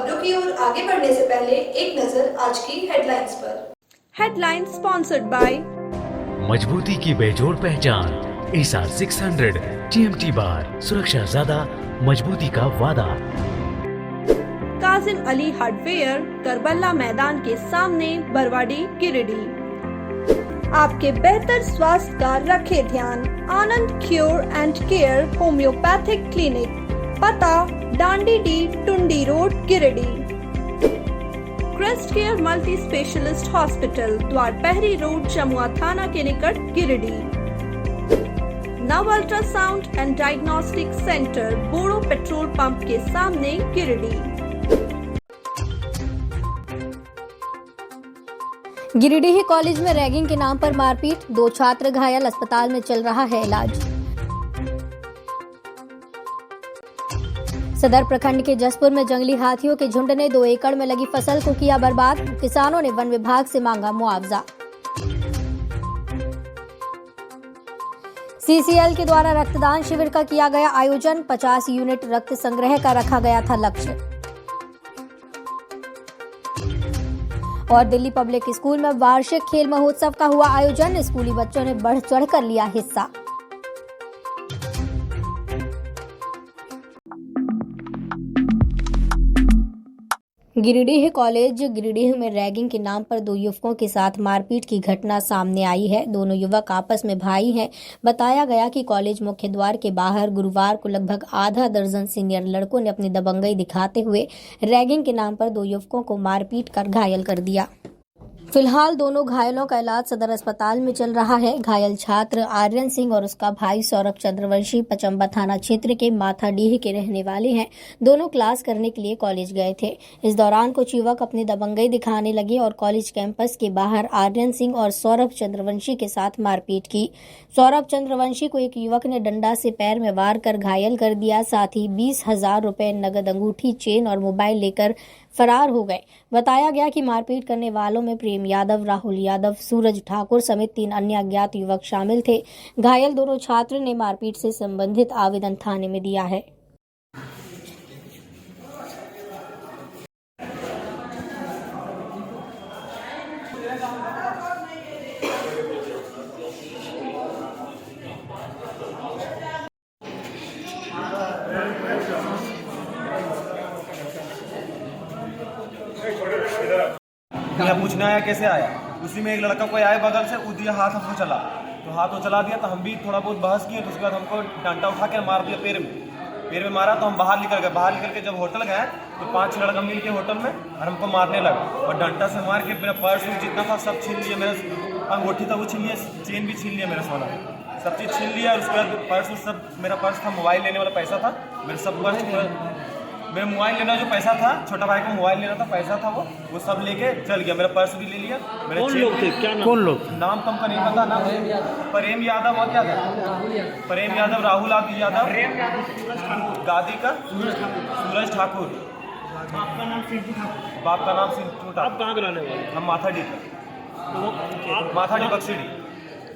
खबरों की ओर आगे बढ़ने से पहले एक नजर आज की हेडलाइंस पर। हेडलाइन स्पॉन्सर्ड बाय मजबूती की बेजोड़ पहचान एसआर 600 TMT बार, सुरक्षा ज्यादा, मजबूती का वादा। काजिम अली हार्डवेयर, करबला मैदान के सामने, बरवाडी, गिरिडीह। आपके बेहतर स्वास्थ्य का रखे ध्यान। Anand cure and care homeopathic clinic, पता Dandidih, Tundi road, Giridih. Crest care multi specialist hospital, Dwarpahari road, Jamua थाना के निकट, गिरिडीह। नव अल्ट्रासाउंड एंड डायग्नोस्टिक सेंटर, बोड़ो पेट्रोल पंप के सामने, गिरिडीह। गिरिडीह कॉलेज में रैगिंग के नाम पर मारपीट, 2 छात्र घायल, अस्पताल में चल रहा है इलाज। सदर प्रखंड के जसपुर में जंगली हाथियों के झुंड ने 2 एकड़ में लगी फसल को किया बर्बाद, किसानों ने वन विभाग से मांगा मुआवजा। CCL के द्वारा रक्तदान शिविर का किया गया आयोजन, 50 यूनिट रक्त संग्रह का रखा गया था लक्ष्य। और दिल्ली पब्लिक स्कूल में वार्षिक खेल महोत्सव का हुआ आयोजन, स्कूली बच्चों ने बढ़ चढ़कर लिया हिस्सा। गिरिडीह कॉलेज गिरिडीह में रैगिंग के नाम पर 2 युवकों के साथ मारपीट की घटना सामने आई है। दोनों युवक आपस में भाई हैं। बताया गया कि कॉलेज मुख्य द्वार के बाहर गुरुवार को लगभग आधा दर्जन सीनियर लड़कों ने अपनी दबंगई दिखाते हुए रैगिंग के नाम पर 2 युवकों को मारपीट कर घायल कर दिया। फिलहाल दोनों घायलों का इलाज सदर अस्पताल में चल रहा है। घायल छात्र आर्यन सिंह और उसका भाई सौरभ चंद्रवंशी पचम्बा थाना क्षेत्र के माथाडीह के रहने वाले हैं। दोनों क्लास करने के लिए कॉलेज गए थे। इस दौरान कुछ युवक अपनी दबंगई दिखाने लगे और कॉलेज कैंपस के बाहर आर्यन सिंह और सौरभ चंद्रवंशी के साथ मारपीट की। सौरभ चंद्रवंशी को एक युवक ने डंडा से पैर में वार कर घायल कर दिया। साथ ही 20,000 रुपए नगद, अंगूठी, चेन और मोबाइल लेकर फरार हो गए। बताया गया कि मारपीट करने वालों में प्रेम यादव, राहुल यादव, सूरज ठाकुर समेत 3 अन्य अज्ञात युवक शामिल थे। घायल दोनों छात्र ने मारपीट से संबंधित आवेदन थाने में दिया है। यहाँ पूछना आया कैसे आया, उसी में एक लड़का कोई आया बगल से, उस दिया हाथ हमको चला, तो हाथ वो चला दिया तो हम भी थोड़ा बहुत बहस किए। तो उसके बाद हमको डंडा उठा के मार दिया पैर में मारा। तो हम बाहर निकल गए। बाहर निकल के जब होटल गए तो 5-6 लड़का मिल के होटल में और हमको मारने लगा और डंडा से मार के मेरा पर्स जितना था सब छीन लिया। मेरा अंगूठी था वो छीन लिया, चेन भी छीन लिया, मेरा सोना सब चीज़ छीन लिया। और उसके बाद पर्स सब, मेरा पर्स था, मोबाइल लेने वाला पैसा था, मेरा सब पर्स, मेरा मोबाइल लेना जो पैसा था, छोटा भाई को मोबाइल लेना था, पैसा था वो सब लेके चल गया। मेरा पर्स भी ले लिया। कौन लोग थे? क्या नाम? कौन लोग? नाम तो हमका नहीं पता ना। प्रेम यादव और क्या था? प्रेम यादव, राहुल यादव, गादी का सूरज ठाकुर। बाप का नाम सिंटू ठाकुर। आप कहाँ के रहने वाले? हम माथाडी का। माथाडी बक्सीडी।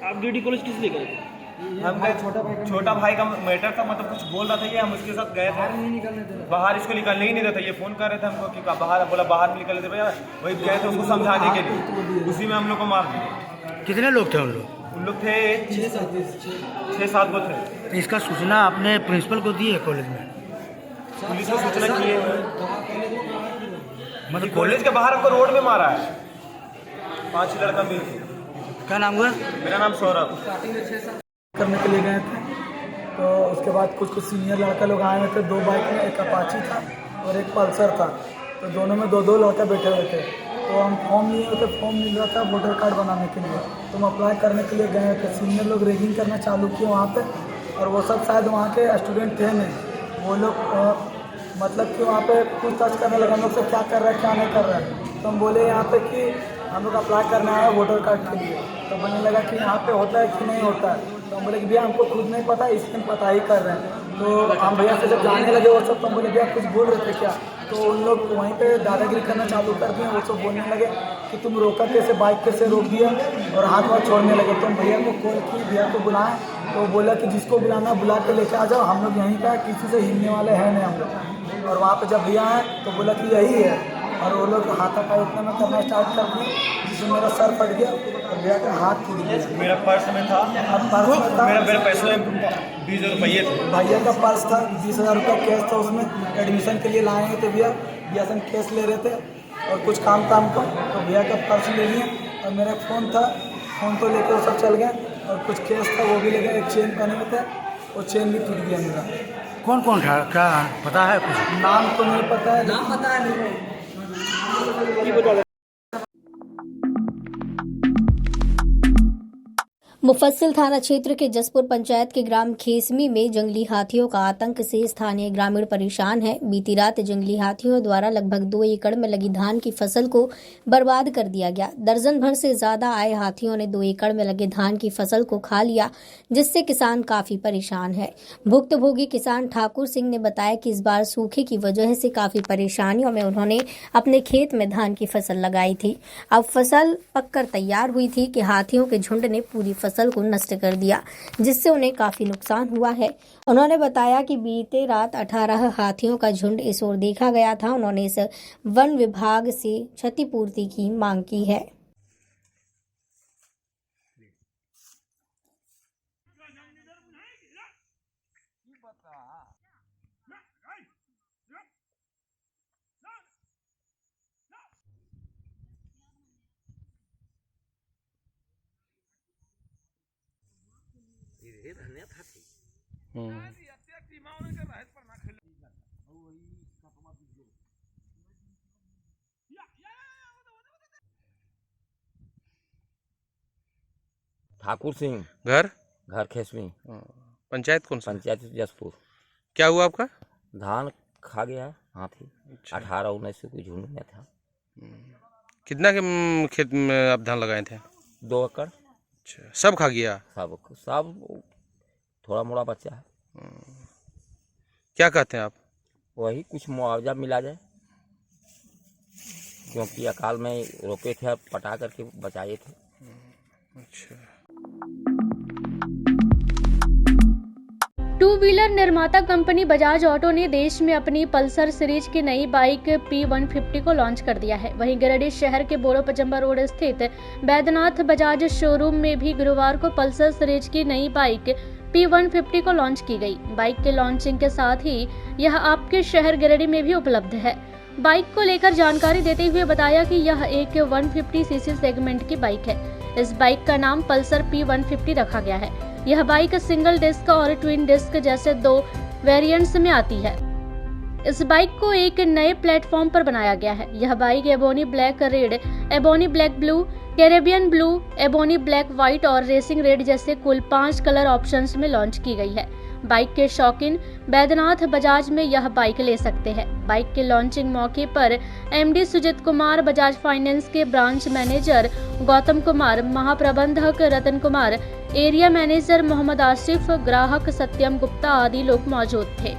आप गिरिडीह कॉलेज किस लिए गए? हम गए, छोटा भाई का मैटर था, मतलब कुछ बोल रहा था ये, हम उसके साथ गए थे बाहर। इसको निकलने ही नहीं देता, ये फ़ोन कर रहे थे हमको कि बाहर, बोला बाहर में निकलने दे भैया। वही गए थे उसको समझाने के लिए, उसी में हम लोग को मार दिया। कितने लोग थे उन लोग थे 6-7 गो थे। इसका सूचना आपने प्रिंसिपल को दी है कॉलेज में? पुलिस को सूचना की है, मतलब कॉलेज के बाहर हमको रोड में मारा है 5 लड़का मिल के। क्या नाम हुआ? मेरा नाम सौरभ। करने के लिए गए थे, तो उसके बाद कुछ सीनियर लड़का लोग आए हुए थे। 2 बाइक में, एक अपाची था और एक पल्सर था, तो दोनों में 2-2 लड़का बैठे हुए थे। तो हम फॉर्म लिए हुए थे, फॉर्म मिल रहा था वोटर कार्ड बनाने के लिए, तो हम अप्लाई करने के लिए गए थे। सीनियर लोग रैगिंग करना चालू किए वहाँ पे, और वो सब शायद वहाँ के स्टूडेंट थे नहीं। वो लोग मतलब कि वहाँ पे पूछताछ करने लगे हम लोग से, क्या कर रहा है क्या नहीं कर रहा है। तो हम बोले यहाँ पे कि हम लोग अप्लाई करना है वोटर कार्ड के लिए। तो बोलने लगा कि यहाँ पे होता है कि नहीं होता है। तो हम बोले कि भैया हमको खुद नहीं पता, इसलिए पता ही कर रहे हैं। तो हम भैया से जब जानने लगे वो सब, तो हम बोले भैया कुछ बोल रहे थे क्या? तो उन लोग वहीं पे दादागिरी करना चालू कर दिए। वो सब बोलने लगे कि तुम रोका कैसे, बाइक कैसे रोक दिया, और हाथ छोड़ने लगे। तो हम भैया को कॉल की, भैया को बुलाएं, तो बोला कि जिसको बुलाना बुला के लेके आ जाओ, हम लोग यहीं का, किसी से हिलने वाले हैं नहीं हम लोग। और वहाँ पे जब भैया आए तो बोला कि यही है, और वो लोग हाथापाई इतना में करना स्टार्ट कर दिए जिसमें मेरा सर फट गया और भैया का हाथ टूट गया। मेरा पर्स में था, अब पर्स में था, मेरे पैसे 20 रुपये थे। भैया का पर्स था, 20,000 रुपये कैश था उसमें। एडमिशन के लिए लाए थे भैया से कैश ले रहे थे और कुछ काम को, तो भैया का पर्स ले लिए और मेरा फ़ोन था, फ़ोन तो लेकर वो सब चल गए और कुछ कैश था वो भी ले गए। एक चेन पहने हुए थे, वो चेन भी टूट गया मेरा। कौन कौन था, क्या पता है कुछ? नाम तो नहीं पता है, नाम पता है नहीं। मुफस्सिल थाना क्षेत्र के जसपुर पंचायत के ग्राम खेसमी में जंगली हाथियों का आतंक से स्थानीय ग्रामीण परेशान है। बीती रात जंगली हाथियों द्वारा लगभग 2 एकड़ में लगी धान की फसल को बर्बाद कर दिया गया। दर्जन भर से ज्यादा आए हाथियों ने 2 एकड़ में लगे धान की फसल को खा लिया, जिससे किसान काफी परेशान है। भुक्तभोगी किसान ठाकुर सिंह ने बताया कि इस बार सूखे की वजह से काफी परेशानियों में उन्होंने अपने खेत में धान की फसल लगाई थी। अब फसल पककर तैयार हुई थी कि हाथियों के झुंड ने पूरी फसल को नष्ट कर दिया, जिससे उन्हें काफी नुकसान हुआ है। उन्होंने बताया कि बीते रात 18 हाथियों का झुंड इस ओर देखा गया था। उन्होंने इस वन विभाग से क्षतिपूर्ति की मांग की है। ठाकुर सिंह, घर खेसमी, पंचायत कौन सा? पंचायत जसपुर। क्या हुआ आपका? धान खा गया है हाथी। 18-19 के झुंड में था। कितना के खेत में आप धान लगाए थे? 2 एकड़। अच्छा, सब खा गया? सब थोड़ा मोड़ा बच्चा है। क्या कहते हैं आप? वही कुछ मुआवजा मिला जाए, क्योंकि अकाल में रोके थे, पटा करके बचाए थे। अच्छा। टू व्हीलर निर्माता कंपनी बजाज ऑटो ने देश में अपनी पल्सर सीरीज की नई बाइक P150 को लॉन्च कर दिया है। वहीं गिरिडीह शहर के बोरो पचम्बा रोड स्थित बैद्यनाथ बजाज शोरूम में भी गुरुवार को पल्सर सीरीज की नई बाइक P150 को लॉन्च की गई। बाइक के लॉन्चिंग के साथ ही यह आपके शहर गिरिडीह में भी उपलब्ध है। बाइक को लेकर जानकारी देते हुए बताया कि यह एक 150 सीसी सेगमेंट की बाइक है। इस बाइक का नाम पल्सर P150 रखा गया है। यह बाइक सिंगल डिस्क और ट्विन डिस्क जैसे 2 वेरिएंट्स में आती है। इस बाइक को एक नए प्लेटफॉर्म पर बनाया गया है। यह bike ebony black red, ebony black blue, Caribbean blue, ebony black white और रेसिंग रेड जैसे कुल 5 कलर ऑप्शंस में लॉन्च की गई है। बाइक के शौकीन बैद्यनाथ बजाज में यह बाइक ले सकते हैं। बाइक के लॉन्चिंग मौके पर एमडी सुजीत कुमार, बजाज फाइनेंस के ब्रांच मैनेजर गौतम कुमार, महाप्रबंधक रतन कुमार, एरिया मैनेजर मोहम्मद आसिफ, ग्राहक सत्यम गुप्ता आदि लोग मौजूद थे।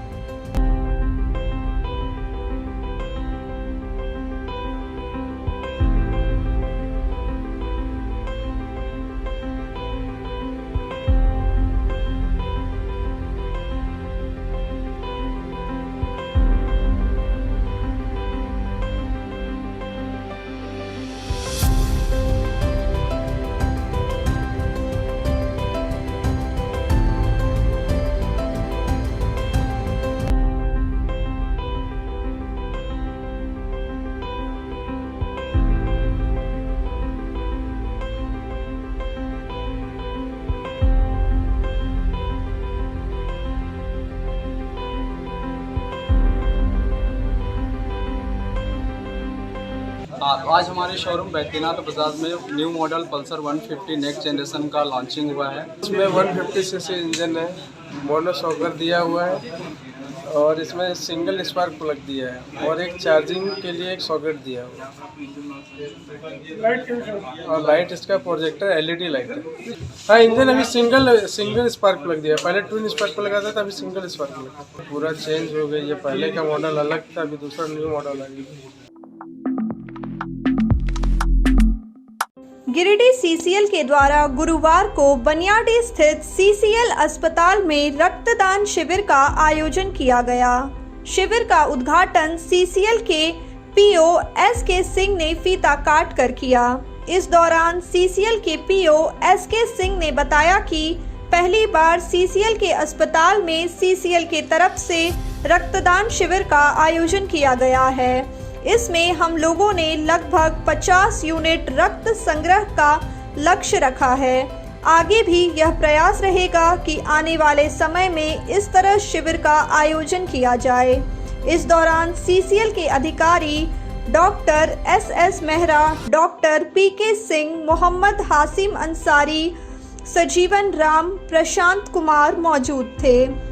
आज हमारे शोरूम बैद्यनाथ बजाज में new model Pulsar 150 next generation का लॉन्चिंग हुआ है। इसमें 150 सीसी इंजन है, मोनो शॉकर दिया हुआ है और इसमें सिंगल स्पार्क प्लग दिया है और एक चार्जिंग के लिए एक सॉकेट दिया हुआ है और लाइट इसका प्रोजेक्टर LED लाइट है। हाँ, इंजन अभी सिंगल स्पार्क प्लग दिया है। पहले ट्विन स्पार्क प्लग आता था, अभी सिंगल स्पार्क प्लग। पूरा चेंज हो गई है, पहले का मॉडल अलग था, अभी दूसरा न्यू मॉडल आ गया। गिरिडीह CCL के द्वारा गुरुवार को बनियाडी स्थित CCL अस्पताल में रक्तदान शिविर का आयोजन किया गया। शिविर का उद्घाटन सीसीएल के पीओ एस.के. सिंह ने फीता काट कर किया। इस दौरान सीसीएल के पीओ एस.के. सिंह ने बताया कि पहली बार सीसीएल के अस्पताल में सीसीएल के तरफ से रक्तदान शिविर का आयोजन किया गया है। इसमें हम लोगों ने लगभग 50 यूनिट रक्त संग्रह का लक्ष्य रखा है। आगे भी यह प्रयास रहेगा कि आने वाले समय में इस तरह शिविर का आयोजन किया जाए। इस दौरान सीसीएल के अधिकारी डॉक्टर एस मेहरा, डॉक्टर पीके सिंह, मोहम्मद हासिम अंसारी, सजीवन राम, प्रशांत कुमार मौजूद थे।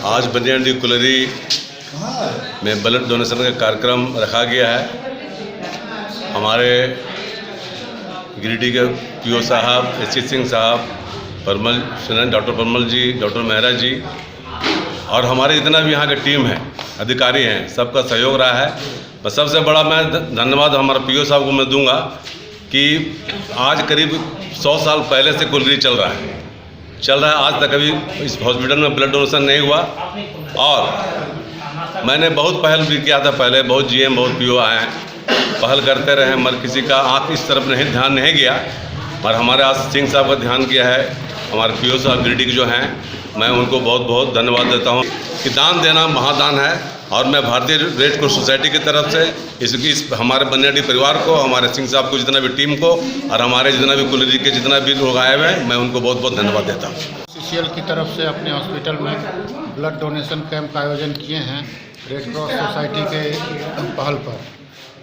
आज बनियाडी कुलरी में ब्लड डोनेशन का कार्यक्रम रखा गया है। हमारे गिरिडीह के पीओ साहब, एस.के. सिंह साहब, डॉक्टर परमल जी, डॉक्टर मेहरा जी और हमारे जितना भी यहाँ की टीम है, अधिकारी हैं, सबका सहयोग रहा है। बस सबसे बड़ा मैं धन्यवाद हमारे पीओ साहब को मैं दूंगा कि आज करीब 100 साल पहले से कुलरी चल रहा है। आज तक अभी इस हॉस्पिटल में ब्लड डोनेशन नहीं हुआ और मैंने बहुत पहल भी किया था। पहले बहुत जीएम, बहुत पीओ आए हैं, पहल करते रहे, मगर किसी का आँख इस तरफ ध्यान नहीं गया। और हमारे आज सिंह साहब का ध्यान किया है, हमारे पीओ साहब गिरिडीह जो हैं, मैं उनको बहुत बहुत धन्यवाद देता हूँ कि दान देना महादान है। और मैं भारतीय रेड क्रॉस सोसाइटी की तरफ से इस हमारे बनियाडी परिवार को, हमारे सिंह साहब को, जितना भी टीम को और हमारे जितना भी कुलरी के जितना भी लोग आए हुए हैं, मैं उनको बहुत बहुत धन्यवाद देता हूँ। सीसीएल की तरफ से अपने हॉस्पिटल में ब्लड डोनेशन कैंप का आयोजन किए हैं रेड क्रॉस सोसाइटी के पहल पर।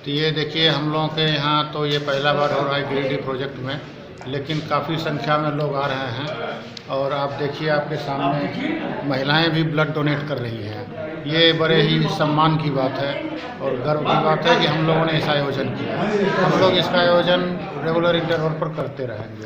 तो ये देखिए, हम लोगों के यहाँ तो ये पहला बार हो रहा है गिरिडीह प्रोजेक्ट में, लेकिन काफ़ी संख्या में लोग आ रहे हैं। और आप देखिए, आपके सामने महिलाएं भी ब्लड डोनेट कर रही हैं। ये बड़े ही सम्मान की बात है और गर्व की बात है कि हम लोगों ने इस आयोजन किया। हम लोग इसका आयोजन रेगुलर इंटरवल पर करते रहेंगे।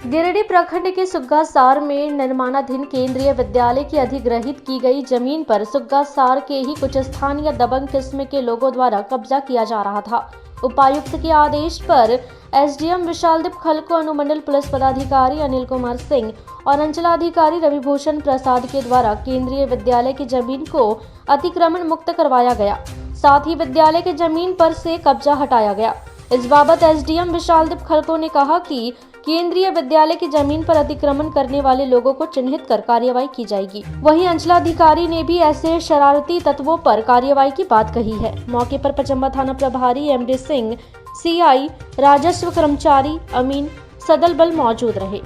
गिरिडीह प्रखंड के सुग्गासार में निर्माणाधीन केंद्रीय विद्यालय की अधिग्रहित की गई जमीन पर सुग्गासार के ही कुछ स्थानीय दबंग किस्म के लोगों द्वारा कब्जा किया जा रहा था। उपायुक्त के आदेश पर एसडीएम विशालदीप खलको, अनुमंडल पुलिस पदाधिकारी अनिल कुमार सिंह और अंचलाधिकारी रविभूषण प्रसाद के द्वारा केंद्रीय विद्यालय की जमीन को अतिक्रमण मुक्त करवाया गया। साथ ही विद्यालय की जमीन पर से कब्जा हटाया गया। इस बाबत एसडीएम विशालदीप खलको ने कहा कि केंद्रीय विद्यालय की जमीन पर अतिक्रमण करने वाले लोगों को चिन्हित कर कार्रवाई की जाएगी। वहीं अंचलाधिकारी ने भी ऐसे शरारती तत्वों पर कार्रवाई की बात कही है। मौके पर पचम्बा थाना प्रभारी एमडी सिंह, सीआई, राजस्व कर्मचारी अमीन, सदल बल मौजूद रहे।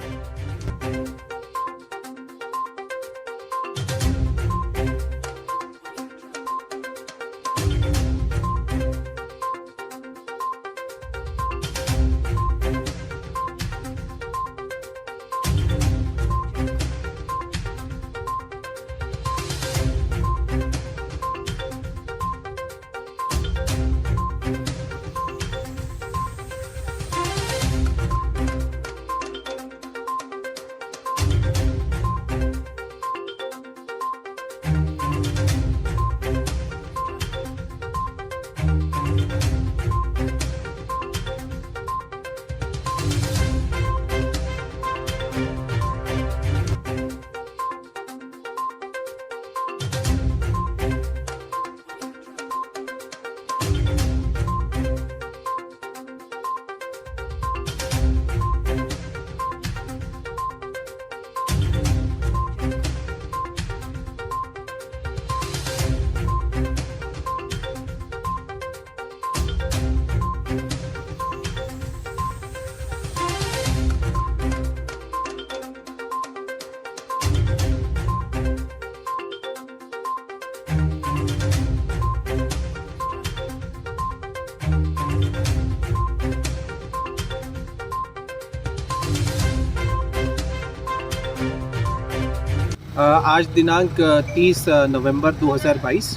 आज दिनांक 30 नवंबर 2022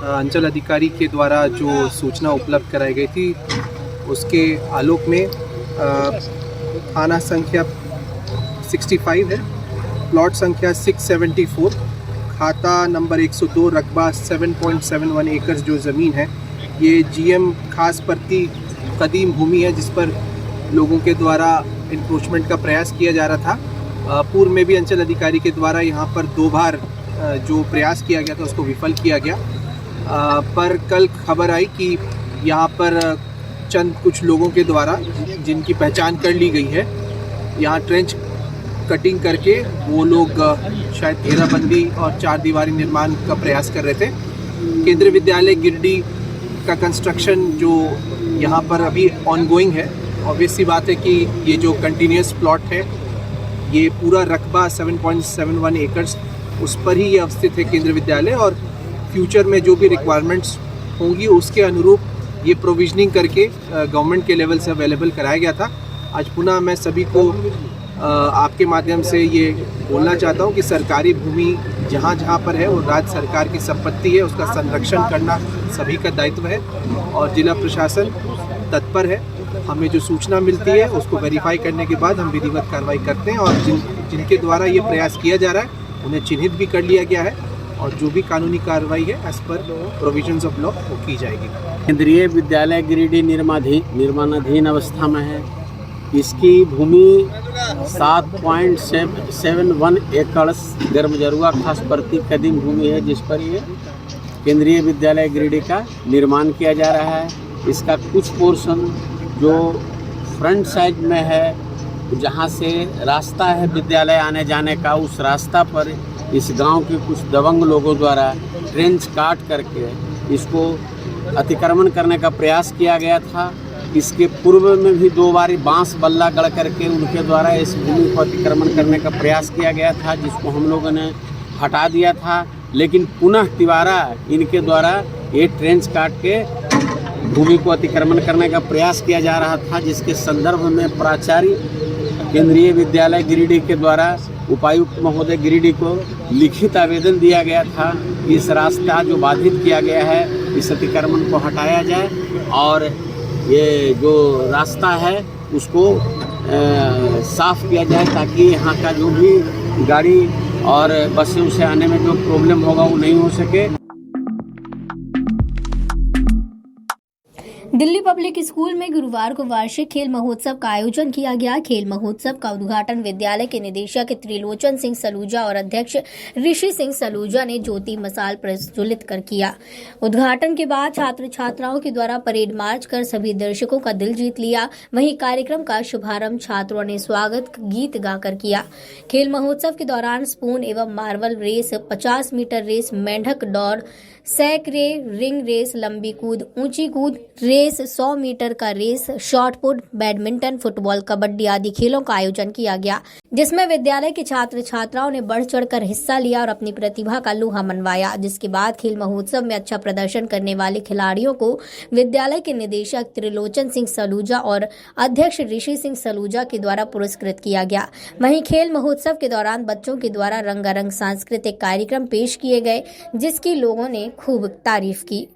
अंचल अधिकारी के द्वारा जो सूचना उपलब्ध कराई गई थी उसके आलोक में थाना संख्या 65 है, प्लॉट संख्या 674, खाता नंबर 102, रकबा 7.71 एकड़ जो ज़मीन है, ये जीएम खास परती कदीम भूमि है जिस पर लोगों के द्वारा इंक्रोचमेंट का प्रयास किया जा रहा था। पूर्व में भी अंचल अधिकारी के द्वारा यहाँ पर 2 बार जो प्रयास किया गया था उसको विफल किया गया, पर कल खबर आई कि यहाँ पर चंद कुछ लोगों के द्वारा जिनकी पहचान कर ली गई है, यहाँ ट्रेंच कटिंग करके वो लोग शायद घेराबंदी और 4 दीवारी निर्माण का प्रयास कर रहे थे। केंद्रीय विद्यालय गिरिडीह का कंस्ट्रक्शन जो यहाँ पर अभी ऑनगोइंग है, ऑब्वियस सी बात है कि ये जो कंटिन्यूस प्लॉट है ये पूरा रकबा 7.71 एकड़ उस पर ही ये अवस्थित है केंद्रीय विद्यालय, और फ्यूचर में जो भी रिक्वायरमेंट्स होंगी उसके अनुरूप ये प्रोविजनिंग करके गवर्नमेंट के लेवल से अवेलेबल कराया गया था। आज पुनः मैं सभी को आपके माध्यम से ये बोलना चाहता हूँ कि सरकारी भूमि जहाँ जहाँ पर है वो राज्य सरकार की संपत्ति है, उसका संरक्षण करना सभी का दायित्व है और जिला प्रशासन तत्पर है। हमें जो सूचना मिलती है उसको वेरीफाई करने के बाद हम विधिवत कार्रवाई करते हैं और जिनके द्वारा ये प्रयास किया जा रहा है उन्हें चिन्हित भी कर लिया गया है और जो भी कानूनी कार्रवाई है as per provisions of law वो की जाएगी। केंद्रीय विद्यालय गिरिडीह निर्माणाधीन अवस्था में है। इसकी भूमि 7.71 एकड़ गर्मजरुआ खास परती कदीम भूमि है जिस पर ये केंद्रीय विद्यालय गिरिडीह का निर्माण किया जा रहा है। इसका कुछ पोर्शन जो फ्रंट साइड में है, जहाँ से रास्ता है विद्यालय आने जाने का, उस रास्ता पर इस गांव के कुछ दबंग लोगों द्वारा ट्रेंच काट करके इसको अतिक्रमण करने का प्रयास किया गया था। इसके पूर्व में भी 2 बार बांस बल्ला गढ़ करके उनके द्वारा इस भूमि को अतिक्रमण करने का प्रयास किया गया था, जिसको हम लोगों ने हटा दिया था। लेकिन पुनः तिवारा इनके द्वारा ये ट्रेंच काट के भूमि को अतिक्रमण करने का प्रयास किया जा रहा था, जिसके संदर्भ में प्राचार्य केंद्रीय विद्यालय गिरिडीह के द्वारा उपायुक्त महोदय गिरिडीह को लिखित आवेदन दिया गया था कि इस रास्ता जो बाधित किया गया है इस अतिक्रमण को हटाया जाए और ये जो रास्ता है उसको साफ किया जाए ताकि यहाँ का जो भी गाड़ी और बसें उसे आने में जो प्रॉब्लम होगा वो नहीं हो सके। दिल्ली पब्लिक स्कूल में गुरुवार को वार्षिक खेल महोत्सव का आयोजन किया गया। खेल महोत्सव का उद्घाटन विद्यालय के निदेशक त्रिलोचन सिंह सलूजा और अध्यक्ष ऋषि सिंह सलूजा ने ज्योति मसाल प्रज्वलित कर किया। उद्घाटन के बाद छात्र छात्राओं के द्वारा परेड मार्च कर सभी दर्शकों का दिल जीत लिया। वहीं कार्यक्रम का शुभारंभ छात्रों ने स्वागत गीत गाकर किया। खेल महोत्सव के दौरान स्पून एवं मार्बल रेस, 50 मीटर रेस, मेंढक दौड़, सैक रे, रिंग रेस, लंबी कूद, ऊंची कूद रेस, 100 मीटर का race, shot put, badminton, football, kabaddi आदि खेलों का आयोजन किया गया, जिसमें विद्यालय के छात्र छात्राओं ने बढ़ चढ़कर हिस्सा लिया और अपनी प्रतिभा का लोहा मनवाया। जिसके बाद खेल महोत्सव में अच्छा प्रदर्शन करने वाले खिलाड़ियों को विद्यालय के निदेशक त्रिलोचन सिंह सलूजा और अध्यक्ष ऋषि सिंह सलूजा के द्वारा पुरस्कृत किया गया। वहीं खेल महोत्सव के दौरान बच्चों के द्वारा रंगारंग सांस्कृतिक कार्यक्रम पेश किए गए, जिसकी लोगों ने खूब तारीफ की।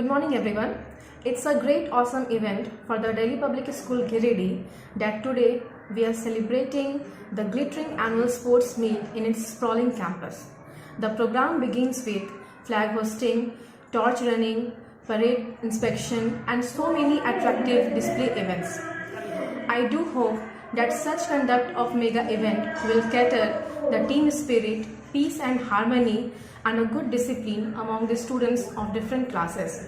Good morning everyone. It's a great awesome event for the Delhi Public School Giridih that today we are celebrating the glittering annual sports meet in its sprawling campus. The program begins with flag hosting, torch running, parade inspection and so many attractive display events. I do hope that such conduct of mega event will cater the team spirit, peace and harmony and a good discipline among the students of different classes.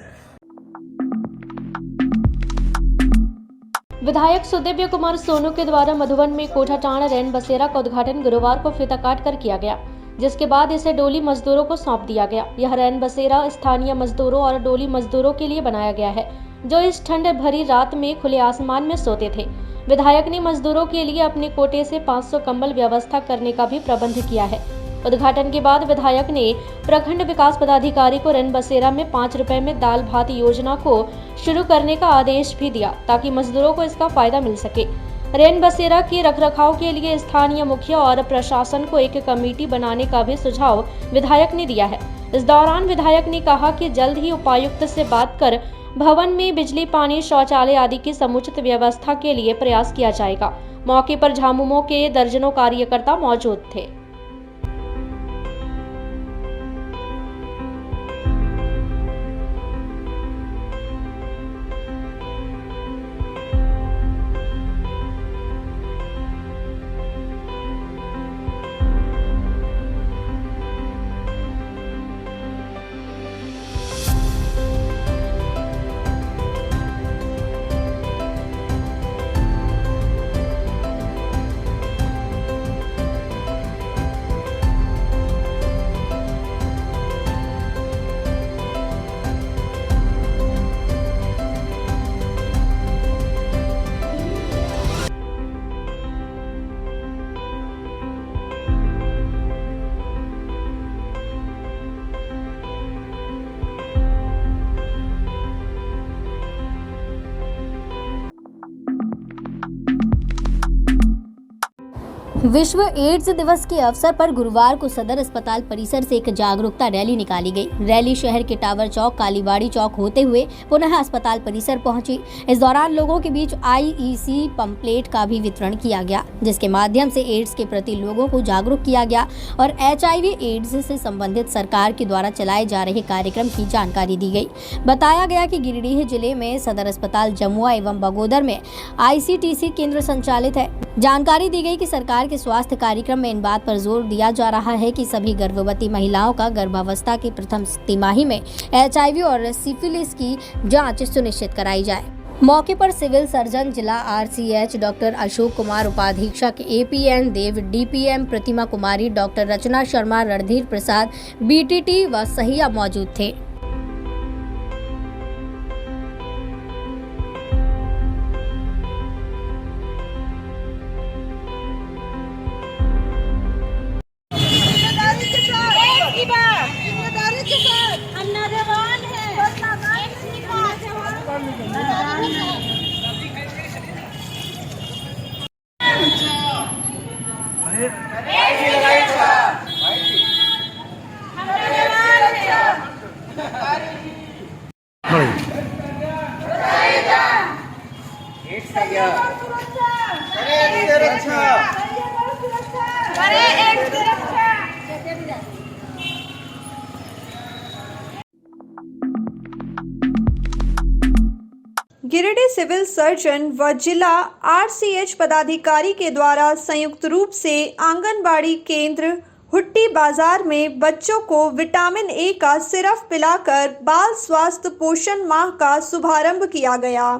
विधायक सुदिव्य कुमार सोनू के द्वारा मधुबन में कोठाटाण रैन बसेरा का उद्घाटन गुरुवार को फीता काट कर किया गया, जिसके बाद इसे डोली मजदूरों को सौंप दिया गया। यह रैन बसेरा स्थानीय मजदूरों और डोली मजदूरों के लिए बनाया गया है, जो इस ठंड भरी रात में खुले आसमान में सोते थे। विधायक ने मजदूरों के लिए अपने कोटे से 500 कंबल व्यवस्था करने का भी प्रबंध किया है। उद्घाटन के बाद विधायक ने प्रखंड विकास पदाधिकारी को रैन बसेरा में 5 रुपए में दाल भात योजना को शुरू करने का आदेश भी दिया, ताकि मजदूरों को इसका फायदा मिल सके। रैन बसेरा के रखरखाव के लिए स्थानीय मुखिया और प्रशासन को एक कमेटी बनाने का भी सुझाव विधायक ने दिया है। इस दौरान विधायक ने कहा कि जल्द ही उपायुक्त से बात कर भवन में बिजली, पानी, शौचालय आदि की समुचित व्यवस्था के लिए प्रयास किया जाएगा। मौके पर झामुमो के दर्जनों कार्यकर्ता मौजूद थे। विश्व एड्स दिवस के अवसर पर गुरुवार को सदर अस्पताल परिसर से एक जागरूकता रैली निकाली गई। रैली शहर के टावर चौक, कालीबाड़ी चौक होते हुए पुनः अस्पताल परिसर पहुंची। इस दौरान लोगों के बीच IEC पंपलेट का भी वितरण किया गया, जिसके माध्यम से एड्स के प्रति लोगों को जागरूक किया गया और HIV एड्स से संबंधित सरकार के द्वारा चलाए जा रहे कार्यक्रम की जानकारी दी गई। बताया गया कि गिरिडीह जिले में सदर अस्पताल जमुआ एवं बगोदर में ICTC केंद्र संचालित है। जानकारी दी गई कि सरकार के स्वास्थ्य कार्यक्रम में इन बात पर जोर दिया जा रहा है कि सभी गर्भवती महिलाओं का गर्भावस्था की प्रथम तिमाही में HIV और सिफिलिस की जांच सुनिश्चित कराई जाए। मौके पर सिविल सर्जन जिला RCH डॉक्टर अशोक कुमार, उपाधीक्षक APN देव, DPM प्रतिमा कुमारी, डॉक्टर रचना शर्मा, रणधीर प्रसाद, BTT व सहिया मौजूद थे। गिरिडीह सिविल सर्जन व जिला RCH पदाधिकारी के द्वारा संयुक्त रूप से आंगनबाड़ी केंद्र हुट्टी बाजार में बच्चों को विटामिन A का सिरप पिलाकर बाल स्वास्थ्य पोषण माह का शुभारंभ किया गया।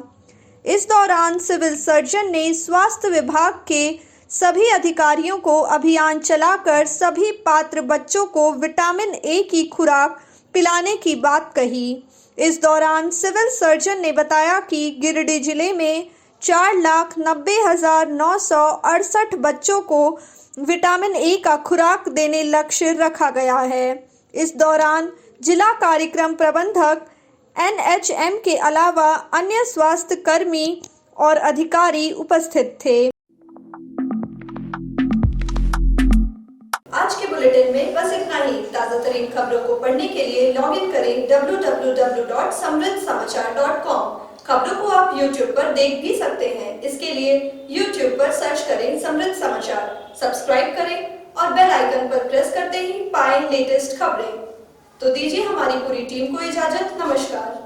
इस दौरान सिविल सर्जन ने स्वास्थ्य विभाग के सभी अधिकारियों को अभियान चलाकर सभी पात्र बच्चों को विटामिन A की खुराक पिलाने की बात कही। इस दौरान सिविल सर्जन ने बताया कि गिरिडीह जिले में 4,90,968 बच्चों को विटामिन A का खुराक देने लक्ष्य रखा गया है। इस दौरान जिला कार्यक्रम प्रबंधक NHM के अलावा अन्य स्वास्थ्य कर्मी और अधिकारी उपस्थित थे। आज के बुलेटिन में बस इतना ही। ताज़ा तरीन खबरों को पढ़ने के लिए लॉग इन करें www.samriddhsamachar.com। खबरों को आप YouTube पर देख भी सकते हैं। इसके लिए YouTube पर सर्च करें समृद्ध समाचार, सब्सक्राइब करें और बेल आइकन पर प्रेस करते ही पाएं लेटेस्ट खबरें। तो दीजिए हमारी पूरी टीम को इजाजत। नमस्कार।